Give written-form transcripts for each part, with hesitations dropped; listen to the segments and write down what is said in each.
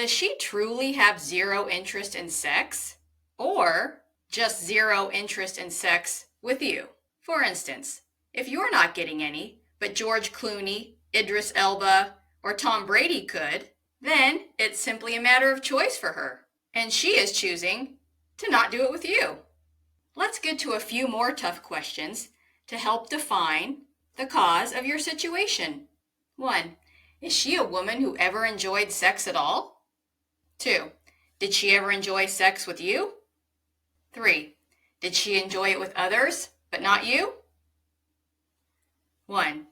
Does she truly have zero interest in sex? Or just zero interest in sex with you? For instance, if you're not getting any, but George Clooney, Idris Elba, or Tom Brady could, then it's simply a matter of choice for her, and she is choosing to not do it with you. Let's get to a few more tough questions to help define the cause of your situation. 1. Is she a woman who ever enjoyed sex at all? 2. Did she ever enjoy sex with you? 3. Did she enjoy it with others, but not you? 1.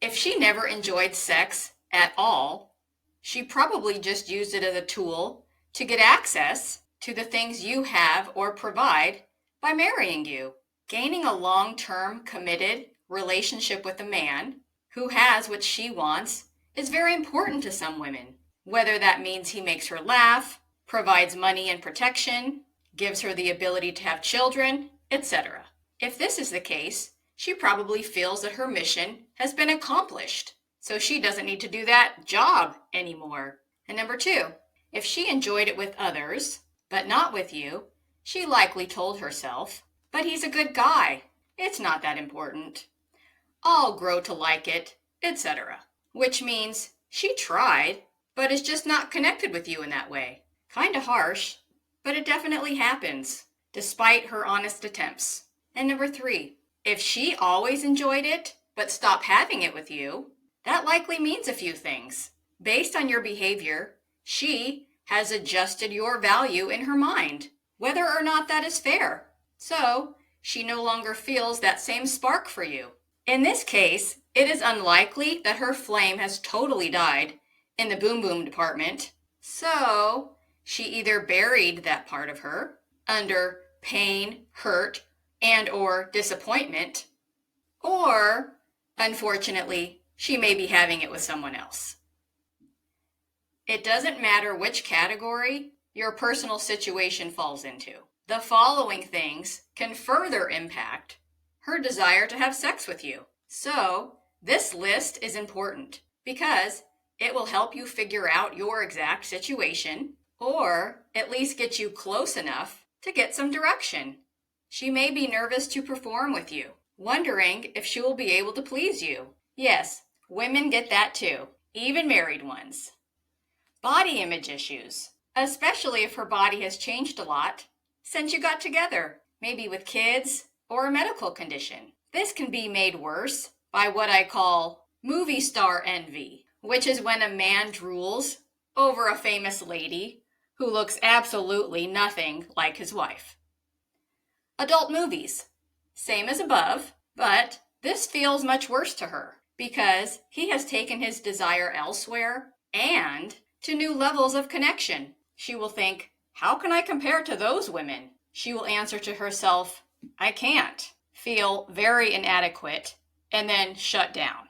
If she never enjoyed sex at all, she probably just used it as a tool to get access to the things you have or provide by marrying you. Gaining a long-term committed relationship with a man who has what she wants is very important to some women, whether that means he makes her laugh, provides money and protection, gives her the ability to have children, etc. If this is the case, she probably feels that her mission has been accomplished, so she doesn't need to do that job anymore. And number 2, if she enjoyed it with others, but not with you, she likely told herself, but he's a good guy, it's not that important, I'll grow to like it, etc. Which means she tried, but is just not connected with you in that way. Kinda harsh, but it definitely happens, despite her honest attempts. And number 3, if she always enjoyed it, but stopped having it with you, that likely means a few things. Based on your behavior, she has adjusted your value in her mind, whether or not that is fair. So, she no longer feels that same spark for you. In this case, it is unlikely that her flame has totally died in the boom boom department, so she either buried that part of her under pain, hurt, and or disappointment, or, unfortunately, she may be having it with someone else. It doesn't matter which category your personal situation falls into. The following things can further impact her desire to have sex with you. So, this list is important because it will help you figure out your exact situation, or at least get you close enough to get some direction. She may be nervous to perform with you, wondering if she will be able to please you. Yes, women get that too, even married ones. Body image issues, especially if her body has changed a lot since you got together, maybe with kids or a medical condition. This can be made worse by what I call movie star envy, which is when a man drools over a famous lady who looks absolutely nothing like his wife. Adult movies, same as above, but this feels much worse to her because he has taken his desire elsewhere and to new levels of connection. She will think, how can I compare to those women? She will answer to herself, I can't, feel very inadequate, and then shut down.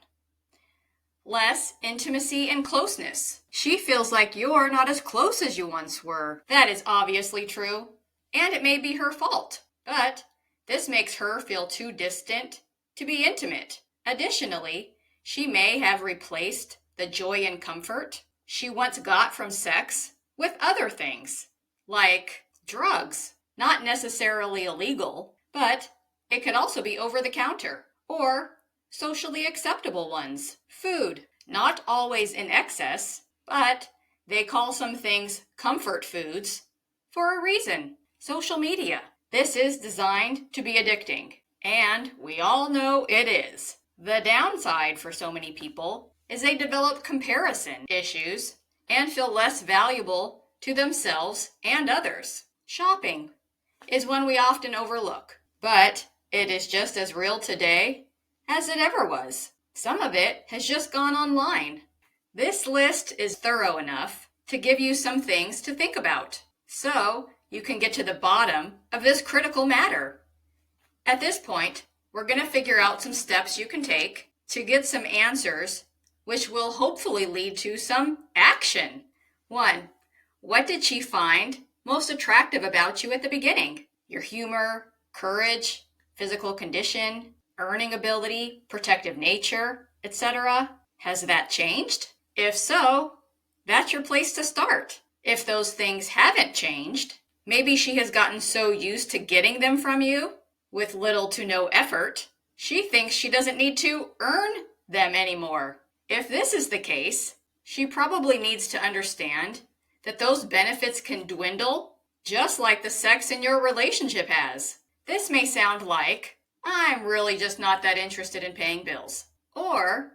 Less intimacy and closeness. She feels like you're not as close as you once were. That is obviously true, and it may be her fault, but this makes her feel too distant to be intimate. Additionally, she may have replaced the joy and comfort she once got from sex with other things, like drugs. Not necessarily illegal, but it can also be over the counter, or socially acceptable ones. Food, not always in excess, but they call some things comfort foods for a reason. Social media. This is designed to be addicting, and we all know it is. The downside for so many people is they develop comparison issues and feel less valuable to themselves and others. Shopping is one we often overlook, but it is just as real today as it ever was. Some of it has just gone online. This list is thorough enough to give you some things to think about, so you can get to the bottom of this critical matter. At this point, we're going to figure out some steps you can take to get some answers, which will hopefully lead to some action. 1. What did she find most attractive about you at the beginning? Your humor, courage, physical condition, earning ability, protective nature, etc. Has that changed? If so, that's your place to start. If those things haven't changed, maybe she has gotten so used to getting them from you with little to no effort, she thinks she doesn't need to earn them anymore. If this is the case, she probably needs to understand that those benefits can dwindle just like the sex in your relationship has. This may sound like, I'm really just not that interested in paying bills. Or,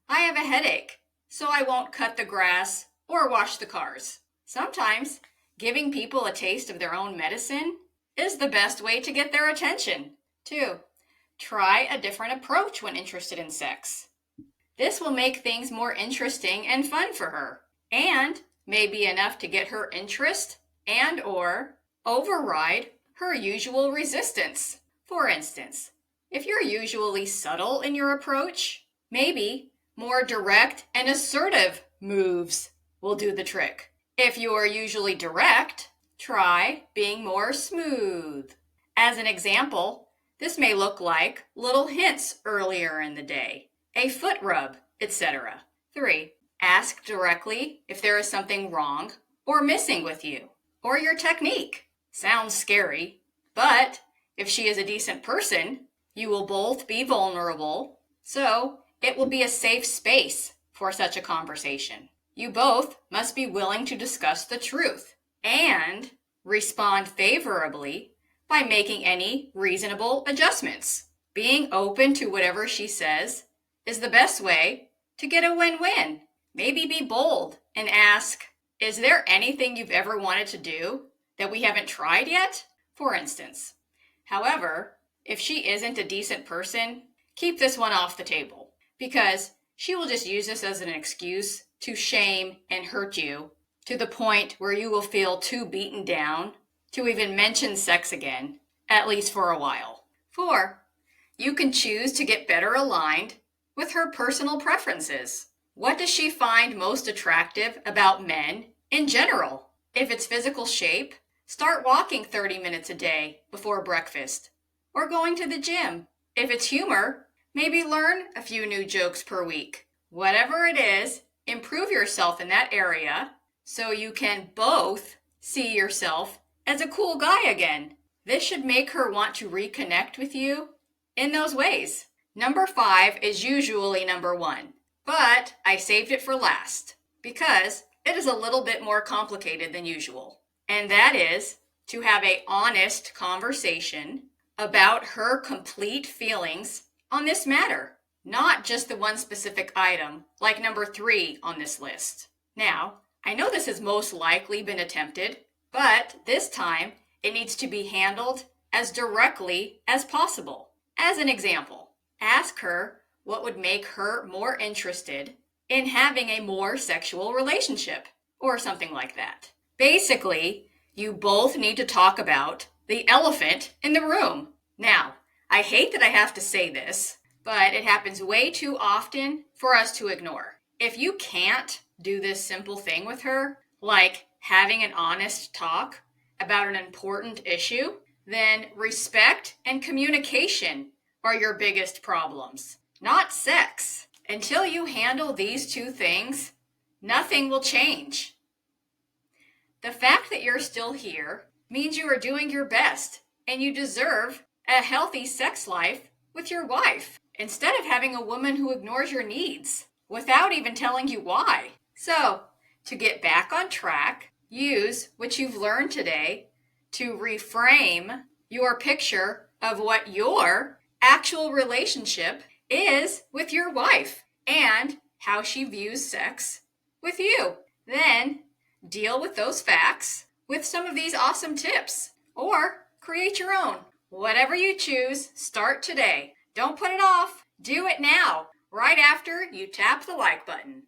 I have a headache, so I won't cut the grass or wash the cars. Sometimes, giving people a taste of their own medicine is the best way to get their attention. 2. Try a different approach when interested in sex. This will make things more interesting and fun for her, and may be enough to get her interest and/or override her usual resistance. For instance, if you're usually subtle in your approach, maybe more direct and assertive moves will do the trick. If you are usually direct, try being more smooth. As an example, this may look like little hints earlier in the day, a foot rub, etc. 3. Ask directly if there is something wrong or missing with you or your technique. Sounds scary, but if she is a decent person, you will both be vulnerable, so it will be a safe space for such a conversation. You both must be willing to discuss the truth and respond favorably by making any reasonable adjustments. Being open to whatever she says is the best way to get a win-win. Maybe be bold and ask, is there anything you've ever wanted to do that we haven't tried yet? For instance. However, if she isn't a decent person, keep this one off the table, because she will just use this as an excuse to shame and hurt you to the point where you will feel too beaten down to even mention sex again, at least for a while. 4. You can choose to get better aligned with her personal preferences. What does she find most attractive about men in general? If it's physical shape, start walking 30 minutes a day before breakfast, or going to the gym. If it's humor, maybe learn a few new jokes per week. Whatever it is, improve yourself in that area so you can both see yourself as a cool guy again. This should make her want to reconnect with you in those ways. Number 5 is usually number 1, but I saved it for last because it is a little bit more complicated than usual. And that is to have an honest conversation about her complete feelings on this matter, not just the one specific item like number 3 on this list. Now, I know this has most likely been attempted, but this time it needs to be handled as directly as possible. As an example, ask her what would make her more interested in having a more sexual relationship, or something like that. Basically, you both need to talk about the elephant in the room. Now, I hate that I have to say this, but it happens way too often for us to ignore. If you can't do this simple thing with her, like having an honest talk about an important issue, then respect and communication are your biggest problems, not sex. Until you handle these 2 things, nothing will change. The fact that you're still here means you are doing your best and you deserve a healthy sex life with your wife, instead of having a woman who ignores your needs without even telling you why. So, to get back on track, use what you've learned today to reframe your picture of what your actual relationship is with your wife and how she views sex with you. Then deal with those facts with some of these awesome tips, or create your own. Whatever you choose, start today. Don't put it off. Do it now, right after you tap the like button.